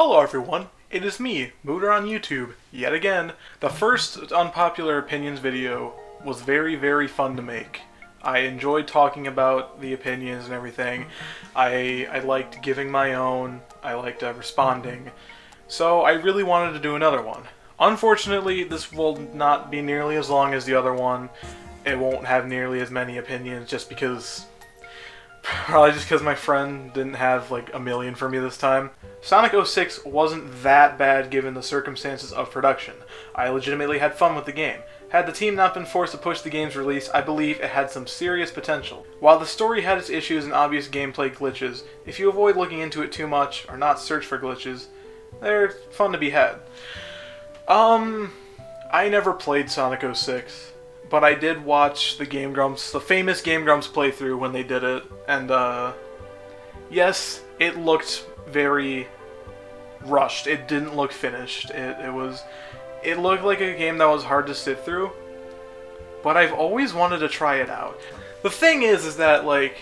Hello everyone, it is me, Mooter on YouTube, yet again. The first unpopular opinions video was very fun to make. I enjoyed talking about the opinions and everything. I liked giving my own, I liked responding. So I really wanted to do another one. Unfortunately, this will not be nearly as long as the other one. It won't have nearly as many opinions probably just because my friend didn't have like a million for me this time. Sonic 06 wasn't that bad given the circumstances of production. I legitimately had fun with the game. Had the team not been forced to push the game's release, I believe it had some serious potential. While the story had its issues and obvious gameplay glitches, if you avoid looking into it too much or not search for glitches, they're fun to be had. I never played Sonic 06. But I did watch the famous Game Grumps playthrough when they did it, and yes, it looked very rushed. It didn't look finished. It looked like a game that was hard to sit through, but I've always wanted to try it out. The thing is that like,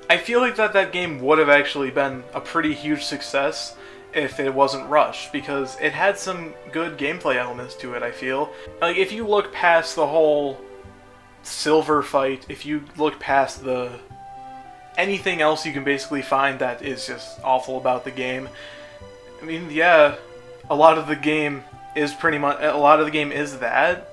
I feel like that game would have actually been a pretty huge success if it wasn't rushed, because it had some good gameplay elements to it, I feel. Like, if you look past the whole silver fight, if you look past anything else you can basically find that is just awful about the game, I mean, yeah, a lot of the game is that,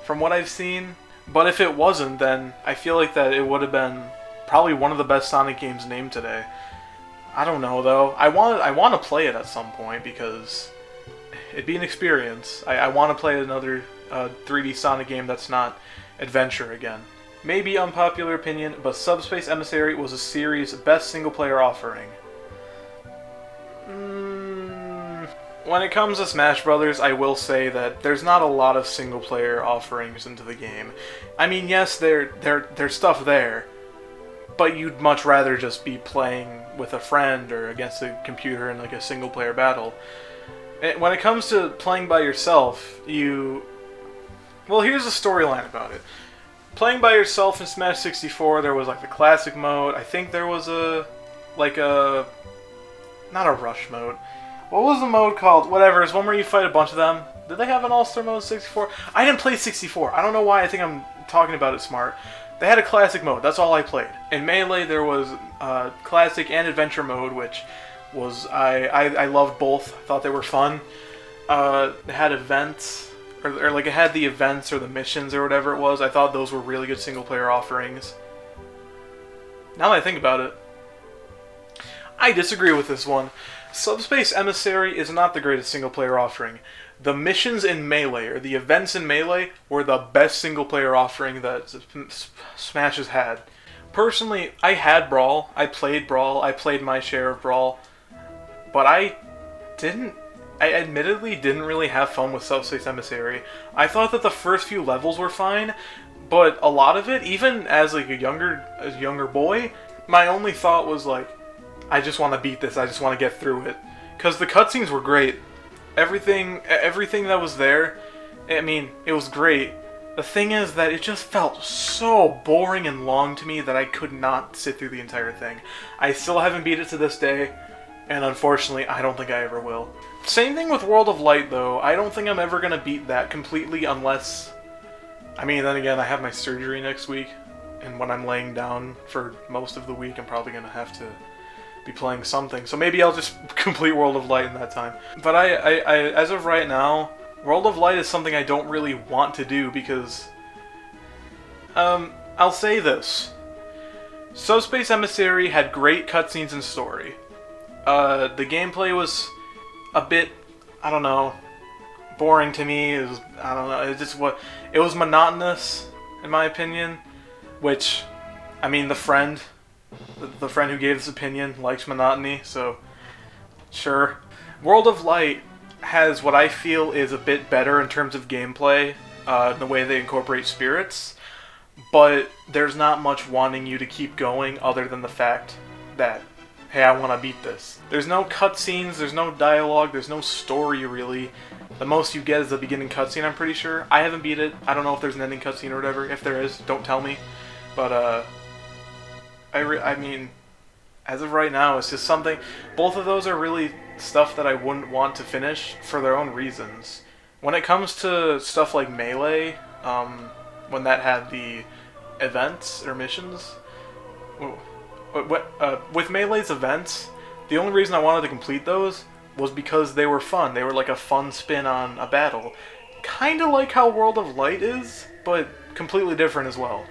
from what I've seen. But if it wasn't, then I feel like that it would have been probably one of the best Sonic games named today. I don't know though. I want to play it at some point because it'd be an experience. I want to play another 3D Sonic game that's not adventure again. Maybe unpopular opinion, but Subspace Emissary was a series' best single-player offering. When it comes to Smash Brothers, I will say that there's not a lot of single-player offerings into the game. I mean, yes, there's stuff there, but you'd much rather just be playing with a friend or against a computer in like a single-player battle. When it comes to playing by yourself, well, here's the storyline about it. Playing by yourself in Smash 64, there was like the classic mode. I think there was not a rush mode. What was the mode called? Whatever, it's one where you fight a bunch of them. Did they have an all-star mode in 64? I didn't play 64. I don't know why I think I'm talking about it smart. They had a classic mode, that's all I played. In Melee there was classic and adventure mode, which was, I loved both. I thought they were fun. It had events, or like it had the events or the missions or whatever it was. I thought those were really good single player offerings. Now that I think about it, I disagree with this one. Subspace Emissary is not the greatest single player offering. The missions in Melee, or the events in Melee, were the best single-player offering that Smash has had. Personally, I had Brawl, I played my share of Brawl, but I admittedly didn't really have fun with Subspace Emissary. I thought that the first few levels were fine, but a lot of it, even as like a younger boy, my only thought was like, I just want to beat this, I just want to get through it. Because the cutscenes were great. Everything that was there, I mean, it was great. The thing is that it just felt so boring and long to me that I could not sit through the entire thing. I still haven't beat it to this day, and unfortunately, I don't think I ever will. Same thing with World of Light, though. I don't think I'm ever going to beat that completely unless... I mean, then again, I have my surgery next week, and when I'm laying down for most of the week, I'm probably going to have to be playing something, so maybe I'll just complete World of Light in that time. But I as of right now, World of Light is something I don't really want to do because, I'll say this. Subspace Emissary had great cutscenes and story. The gameplay was a bit, I don't know, boring to me. It was monotonous, in my opinion, which, I mean, the friend who gave this opinion likes monotony, so sure. World of Light has what I feel is a bit better in terms of gameplay, the way they incorporate spirits, but there's not much wanting you to keep going other than the fact that, hey, I want to beat this. There's no cutscenes, there's no dialogue, there's no story really. The most you get is the beginning cutscene, I'm pretty sure. I haven't beat it, I don't know if there's an ending cutscene or whatever. If there is, don't tell me. But, I mean, As of right now, it's just something. Both of those are really stuff that I wouldn't want to finish for their own reasons. When it comes to stuff like Melee, when that had the events or missions, with Melee's events, the only reason I wanted to complete those was because they were fun. They were like a fun spin on a battle. Kind of like how World of Light is, but completely different as well.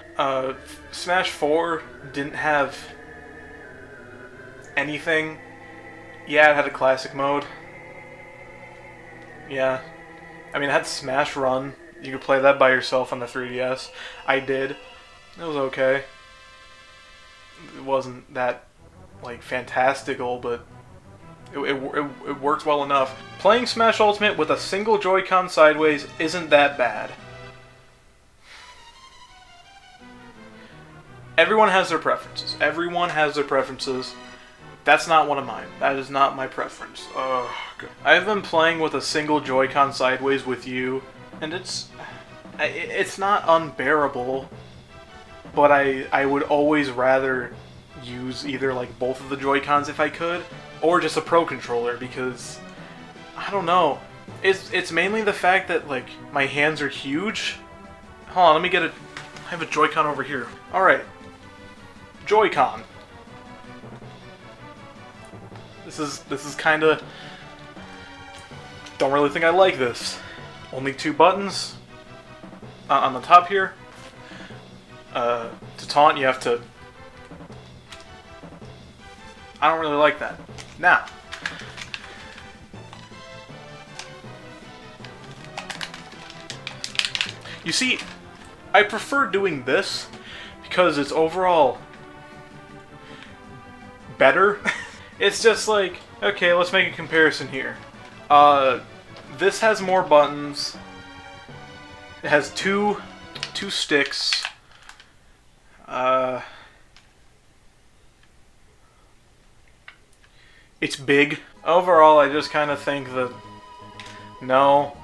Smash 4 didn't have anything. Yeah, it had a classic mode. Yeah. I mean, it had Smash Run. You could play that by yourself on the 3DS. I did. It was okay. It wasn't that, like, fantastical, but it worked well enough. Playing Smash Ultimate with a single Joy-Con sideways isn't that bad. Everyone has their preferences. Everyone has their preferences. That's not one of mine. That is not my preference. I've been playing with a single Joy-Con sideways with you, and it's not unbearable, but I would always rather use either like both of the Joy-Cons if I could, or just a Pro Controller, because I don't know. It's mainly the fact that like my hands are huge. Hold on, let me get it. I have a Joy-Con over here. All right, Joy-Con. This is kind of. Don't really think I like this. Only 2 buttons on the top here. To taunt, you have to. I don't really like that. Now, you see, I prefer doing this because it's overall better. It's just like, okay, let's make a comparison here. This has more buttons. It has two sticks. It's big. Overall, I just kind of think that, no,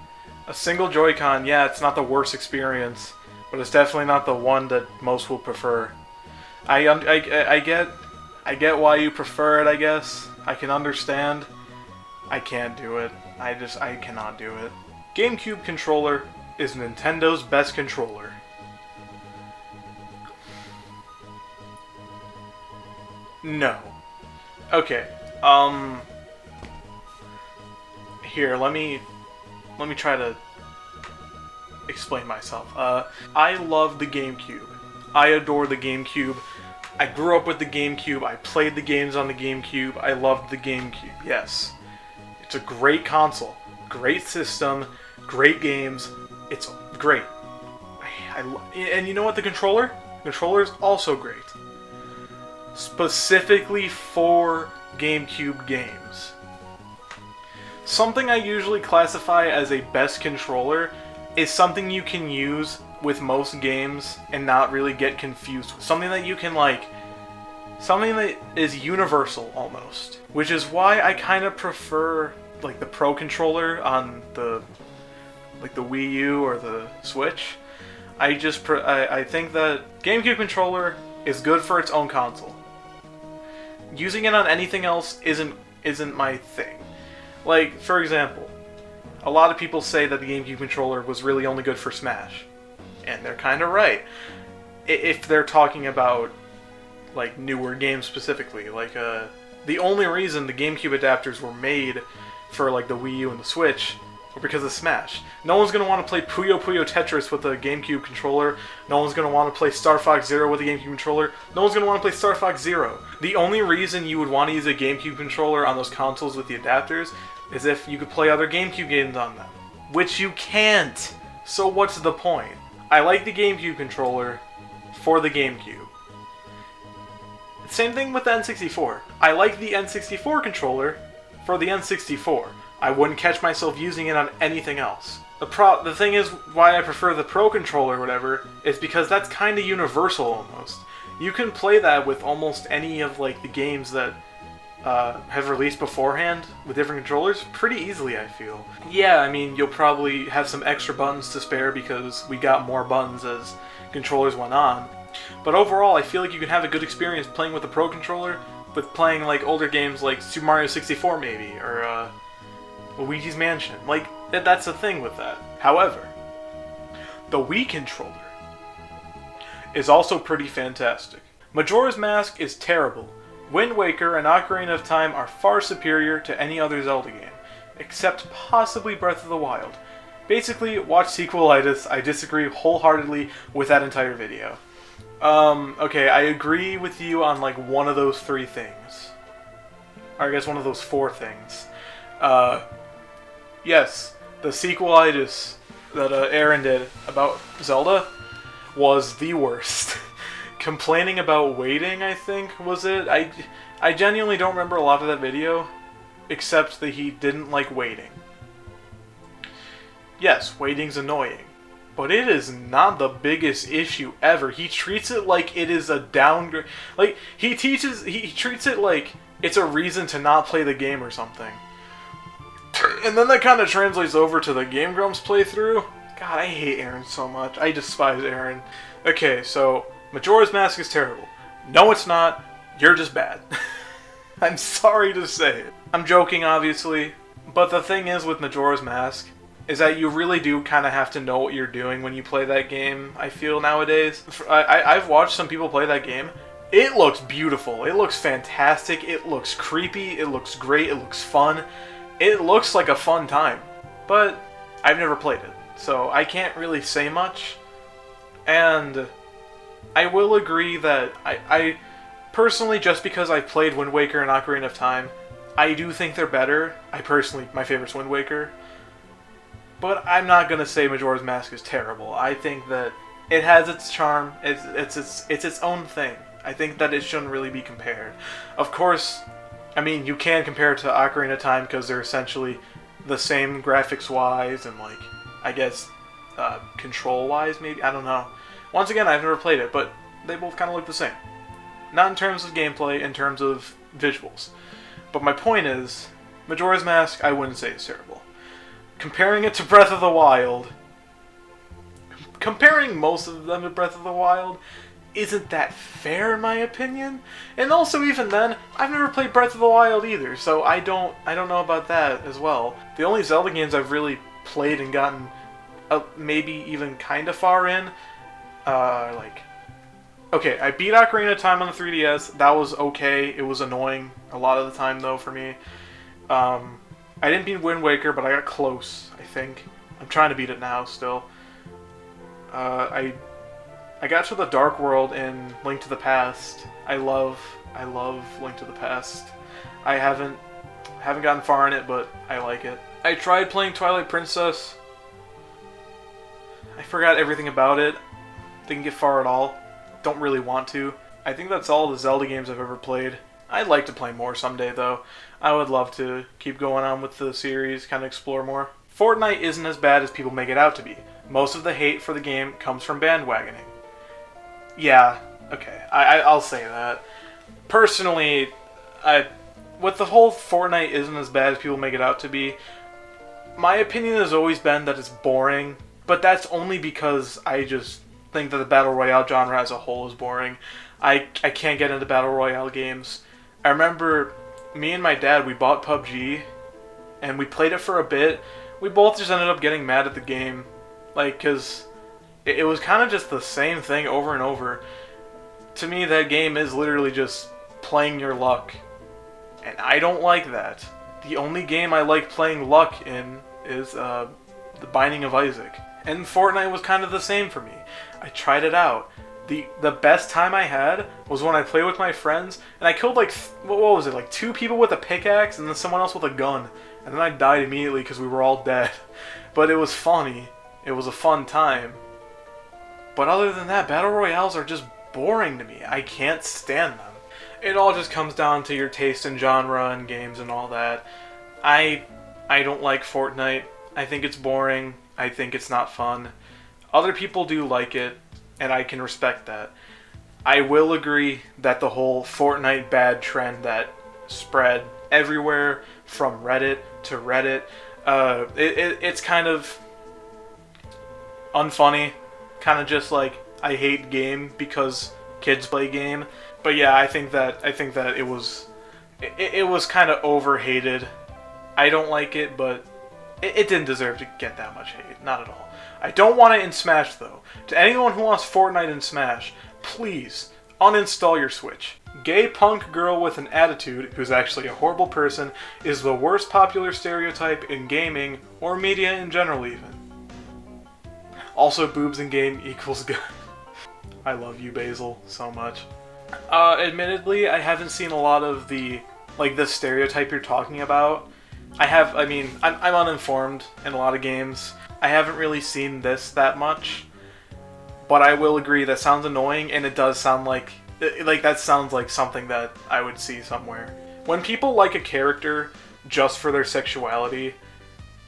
a single Joy-Con, yeah, it's not the worst experience, but it's definitely not the one that most will prefer. I get why you prefer it, I guess. I can understand. I can't do it. I cannot do it. GameCube controller is Nintendo's best controller. No. Okay. Here, let me try to explain myself. I love the GameCube. I adore the GameCube. I grew up with the GameCube. I played the games on the GameCube. I loved the GameCube. Yes. It's a great console. Great system. Great games. It's great. And you know what? The controller? The controller is also great. Specifically for GameCube games. Something I usually classify as a best controller is something you can use with most games and not really get confused with. Something that you can like, something that is universal almost. Which is why I kind of prefer like the Pro Controller on the like the Wii U or the Switch. I think that GameCube controller is good for its own console. Using it on anything else isn't my thing. Like, for example, a lot of people say that the GameCube controller was really only good for Smash. And they're kind of right. If they're talking about, like, newer games specifically. Like, the only reason the GameCube adapters were made for, like, the Wii U and the Switch were because of Smash. No one's going to want to play Puyo Puyo Tetris with a GameCube controller. No one's going to want to play Star Fox Zero with a GameCube controller. No one's going to want to play Star Fox Zero. The only reason you would want to use a GameCube controller on those consoles with the adapters is if you could play other GameCube games on them. Which you can't! So what's the point? I like the GameCube controller for the GameCube. Same thing with the N64. I like the N64 controller for the N64. I wouldn't catch myself using it on anything else. The thing is, why I prefer the Pro Controller or whatever, is because that's kind of universal almost. You can play that with almost any of like the games that have released beforehand with different controllers pretty easily, I feel. Yeah, I mean, you'll probably have some extra buttons to spare because we got more buttons as controllers went on. But overall, I feel like you can have a good experience playing with the Pro Controller with playing like older games like Super Mario 64 maybe, or Luigi's Mansion. Like, that's the thing with that. However, the Wii controller is also pretty fantastic. Majora's Mask is terrible. Wind Waker and Ocarina of Time are far superior to any other Zelda game, except possibly Breath of the Wild. Basically, watch Sequelitis. I disagree wholeheartedly with that entire video. Okay, I agree with you on like one of those three things. Or I guess one of those four things. Yes, the Sequelitis that Aaron did about Zelda was the worst. Complaining about waiting, I think, was it? I genuinely don't remember a lot of that video, except that he didn't like waiting. Yes, waiting's annoying, but it is not the biggest issue ever. He treats it like it is a downgrade. Like, he treats it like it's a reason to not play the game or something. And then that kind of translates over to the Game Grumps playthrough. God, I hate Aaron so much. I despise Aaron. Okay, so Majora's Mask is terrible. No, it's not. You're just bad. I'm sorry to say it. I'm joking, obviously, but the thing is with Majora's Mask is that you really do kind of have to know what you're doing when you play that game, I feel, nowadays. I've watched some people play that game. It looks beautiful. It looks fantastic. It looks creepy. It looks great. It looks fun. It looks like a fun time. But I've never played it, so I can't really say much. And I will agree that I personally, just because I've played Wind Waker and Ocarina of Time, I do think they're better. My favorite's Wind Waker. But I'm not going to say Majora's Mask is terrible. I think that it has its charm. It's its own thing. I think that it shouldn't really be compared. Of course, I mean, you can compare it to Ocarina of Time because they're essentially the same graphics-wise and, like, I guess, control-wise, maybe? I don't know. Once again, I've never played it, but they both kind of look the same. Not in terms of gameplay, in terms of visuals. But my point is, Majora's Mask, I wouldn't say is terrible. Comparing it to Breath of the Wild, comparing most of them to Breath of the Wild isn't that fair in my opinion. And also, even then, I've never played Breath of the Wild either, so I don't know about that as well. The only Zelda games I've really played and gotten maybe even kind of far in, okay, I beat Ocarina of Time on the 3DS. That was okay. It was annoying a lot of the time though for me. I didn't beat Wind Waker, but I got close, I think. I'm trying to beat it now, still. I got to the Dark World in Link to the Past. I love Link to the Past. I haven't gotten far in it, but I like it. I tried playing Twilight Princess. I forgot everything about it. Didn't get far at all. Don't really want to. I think that's all the Zelda games I've ever played. I'd like to play more someday, though. I would love to keep going on with the series, kind of explore more. Fortnite isn't as bad as people make it out to be. Most of the hate for the game comes from bandwagoning. Yeah, okay, I'll say that. Personally, with the whole Fortnite isn't as bad as people make it out to be, my opinion has always been that it's boring, but that's only because I just think that the Battle Royale genre as a whole is boring. I can't get into Battle Royale games. I remember me and my dad, we bought PUBG, and we played it for a bit. We both just ended up getting mad at the game, like, because it was kind of just the same thing over and over. To me, that game is literally just playing your luck, and I don't like that. The only game I like playing luck in is The Binding of Isaac, and Fortnite was kind of the same for me. I tried it out. The best time I had was when I played with my friends, and I killed like, what was it, like 2 people with a pickaxe, and then someone else with a gun. And then I died immediately because we were all dead. But it was funny. It was a fun time. But other than that, Battle Royales are just boring to me. I can't stand them. It all just comes down to your taste in genre and games and all that. I don't like Fortnite. I think it's boring. I think it's not fun. Other people do like it, and I can respect that. I will agree that the whole Fortnite bad trend that spread everywhere from Reddit to Reddit, it's kind of unfunny. Kind of just like, I hate game because kids play game. But yeah, I think that it was it was kind of overhated. I don't like it, but it didn't deserve to get that much hate. Not at all. I don't want it in Smash, though. To anyone who wants Fortnite in Smash, please uninstall your Switch. Gay punk girl with an attitude, who's actually a horrible person, is the worst popular stereotype in gaming, or media in general even. Also, boobs in game equals good. I love you, Basil, so much. Admittedly, I haven't seen a lot of the stereotype you're talking about. I'm uninformed in a lot of games. I haven't really seen this that much. But I will agree, that sounds annoying, and it does sound like that sounds like something that I would see somewhere. When people like a character just for their sexuality,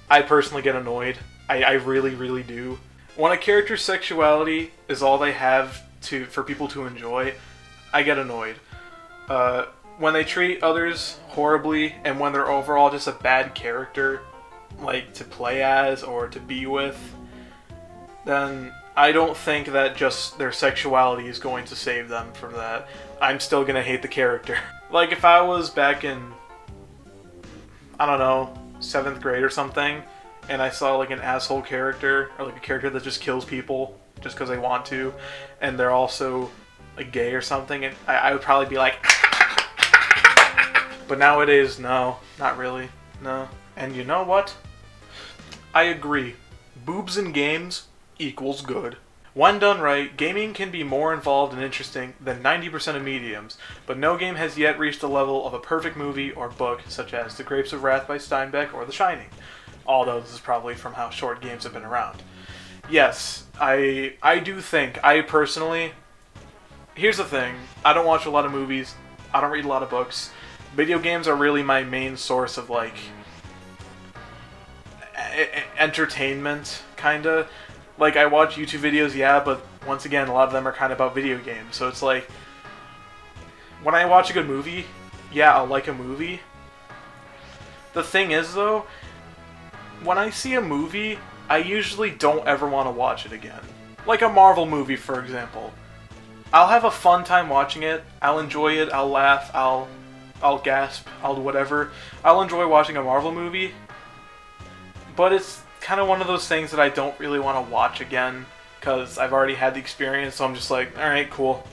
I personally get annoyed. I really, really do. When a character's sexuality is all they have for people to enjoy, I get annoyed. When they treat others horribly, and when they're overall just a bad character, like to play as or to be with, then I don't think that just their sexuality is going to save them from that. I'm still gonna hate the character. Like if I was back in, I don't know, 7th grade or something, and I saw like an asshole character, or like a character that just kills people just because they want to, and they're also like gay or something, and I would probably be like, but nowadays, no, not really, no. And you know what? I agree. Boobs in games equals good. When done right, gaming can be more involved and interesting than 90% of mediums, but no game has yet reached the level of a perfect movie or book, such as The Grapes of Wrath by Steinbeck or The Shining. Although this is probably from how short games have been around. Yes, I do think, I personally, here's the thing, I don't watch a lot of movies, I don't read a lot of books. Video games are really my main source of like entertainment, kinda. Like, I watch YouTube videos, yeah, but once again, a lot of them are kind of about video games. So it's like, when I watch a good movie, yeah, I'll like a movie. The thing is, though, when I see a movie, I usually don't ever want to watch it again. Like a Marvel movie, for example. I'll have a fun time watching it, I'll enjoy it, I'll laugh, I'll gasp, I'll do whatever. I'll enjoy watching a Marvel movie, but it's kind of one of those things that I don't really want to watch again, because I've already had the experience, so I'm just like, alright, cool.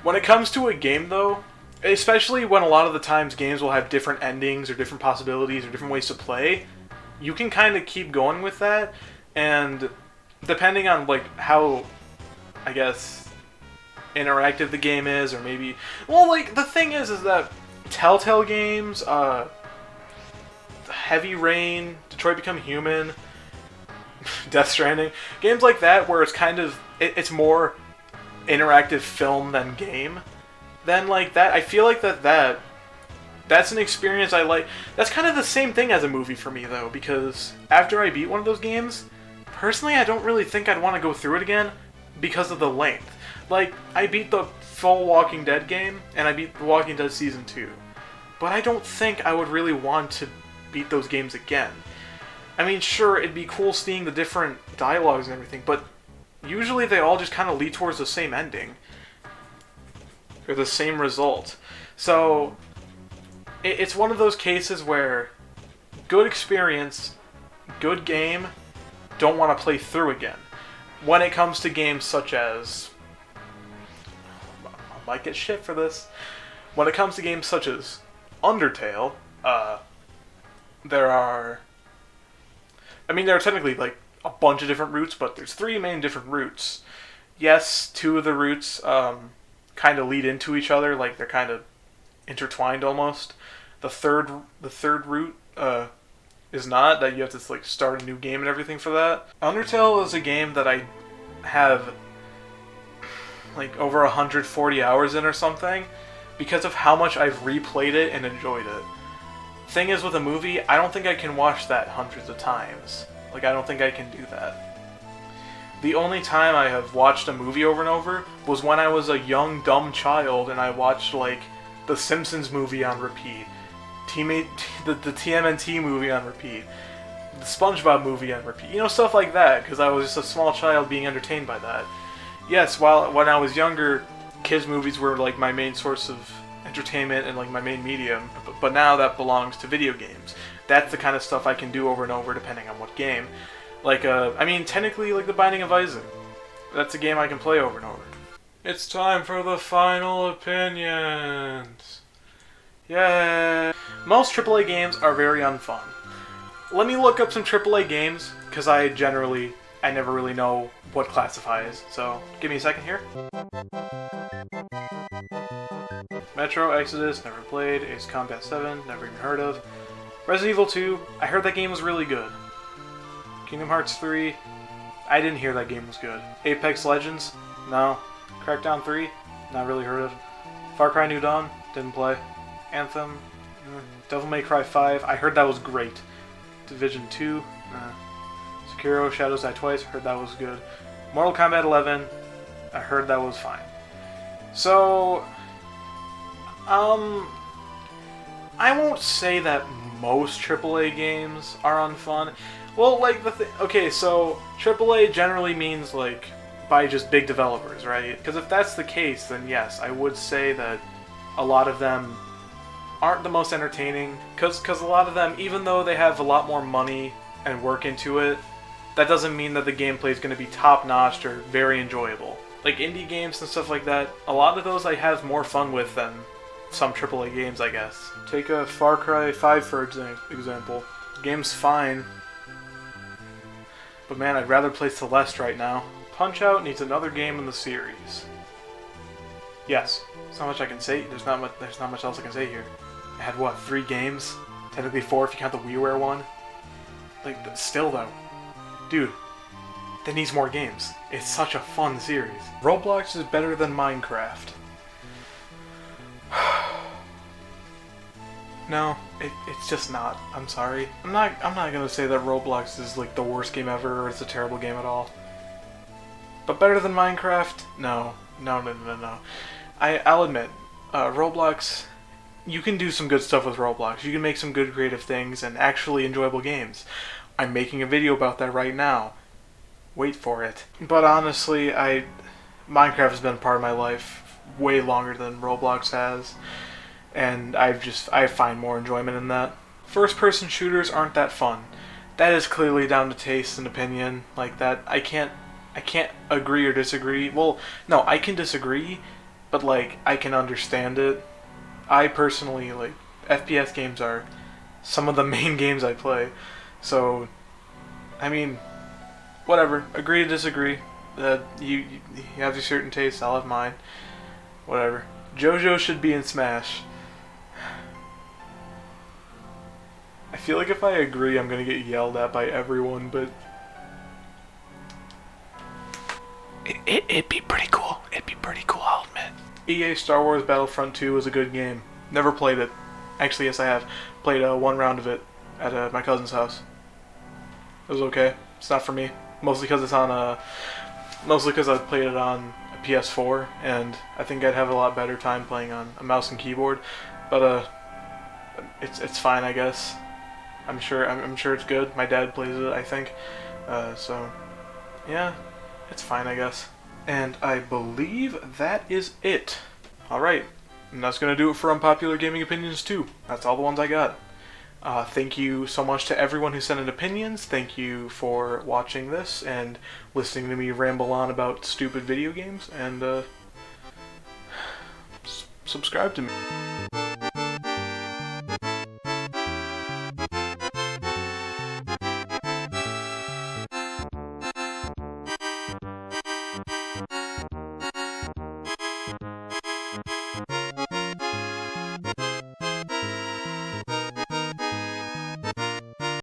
When it comes to a game, though, especially when a lot of the times games will have different endings, or different possibilities, or different ways to play, you can kind of keep going with that, and depending on, like, how, I guess, interactive the game is, or maybe, well, like, the thing is that Telltale games, Heavy Rain, Detroit Become Human, Death Stranding, games like that where it's kind of, it's more interactive film than game, then like that, I feel like that's an experience I like. That's kind of the same thing as a movie for me, though, because after I beat one of those games, personally I don't really think I'd want to go through it again because of the length. Like, I beat the full Walking Dead game, and I beat The Walking Dead Season 2, but I don't think I would really want to beat those games again. I mean, sure, it'd be cool seeing the different dialogues and everything, but usually they all just kind of lead towards the same ending. Or the same result. So, it's one of those cases where good experience, good game, don't want to play through again. When it comes to games such as... I might get shit for this. When it comes to games such as Undertale, there are technically like a bunch of different routes, but there's 3 main different routes. Yes, 2 of the routes kind of lead into each other, like they're kind of intertwined almost. The third route is not, that you have to like start a new game and everything for that. Undertale is a game that I have like over 140 hours in or something, because of how much I've replayed it and enjoyed it. Thing is, with a movie, I don't think I can watch that hundreds of times. Like, I don't think I can do that. The only time I have watched a movie over and over was when I was a young, dumb child and I watched, like, the Simpsons movie on repeat, the TMNT movie on repeat, the SpongeBob movie on repeat, you know, stuff like that, because I was just a small child being entertained by that. Yes, when I was younger, kids' movies were, like, my main source of entertainment and like my main medium, but now that belongs to video games. That's the kind of stuff I can do over and over depending on what game. Like, I mean, technically, like The Binding of Isaac. That's a game I can play over and over. It's time for the final opinions. Yay! Most AAA games are very unfun. Let me look up some AAA games, because I never really know what classifies, so give me a second here. Metro Exodus, never played. Ace Combat 7, never even heard of. Resident Evil 2, I heard that game was really good. Kingdom Hearts 3, I didn't hear that game was good. Apex Legends, no. Crackdown 3, not really heard of. Far Cry New Dawn, didn't play. Anthem, Devil May Cry 5, I heard that was great. Division 2, Sekiro Shadows Die Twice, heard that was good. Mortal Kombat 11, I heard that was fine. So, I won't say that most AAA games are unfun. Well, like, okay, so AAA generally means, like, by just big developers, right? Because if that's the case, then yes, I would say that a lot of them aren't the most entertaining. Because a lot of them, even though they have a lot more money and work into it, that doesn't mean that the gameplay is going to be top-notch or very enjoyable. Like, indie games and stuff like that, a lot of those I have more fun with than some AAA games, I guess. Take a Far Cry 5, for example. The game's fine, but man, I'd rather play Celeste right now. Punch-Out needs another game in the series. Yes, there's not much I can say. There's not much else I can say here. I had, what, 3 games? Technically 4 if you count the WiiWare one. Like, still though. Dude, that needs more games. It's such a fun series. Roblox is better than Minecraft. No, it's just not. I'm sorry. I'm not gonna say that Roblox is like the worst game ever or it's a terrible game at all. But better than Minecraft? No. I'll admit, Roblox, you can do some good stuff with Roblox. You can make some good creative things and actually enjoyable games. I'm making a video about that right now. Wait for it. But honestly, Minecraft has been part of my life way longer than Roblox has. And I find more enjoyment in that. First-person shooters aren't that fun. That is clearly down to taste and opinion. Like that, I can't agree or disagree. Well, no, I can disagree, but like I can understand it. I personally like FPS games are some of the main games I play. So, I mean, whatever. Agree to disagree. You have your certain tastes. I'll have mine. Whatever. JoJo should be in Smash. I feel like if I agree, I'm gonna get yelled at by everyone, but it'd be pretty cool. It'd be pretty cool, I'll admit. EA Star Wars Battlefront 2 was a good game. Never played it. Actually, yes, I have. Played one round of it at my cousin's house. It was okay. It's not for me. Mostly because it's on mostly because I played it on a PS4, and I think I'd have a lot better time playing on a mouse and keyboard. But it's fine, I guess. I'm sure it's good. My dad plays it, I think. So yeah, it's fine, I guess. And I believe that is it. Alright, and that's gonna do it for Unpopular Gaming Opinions 2. That's all the ones I got. Thank you so much to everyone who sent in opinions. Thank you for watching this and listening to me ramble on about stupid video games. And subscribe to me.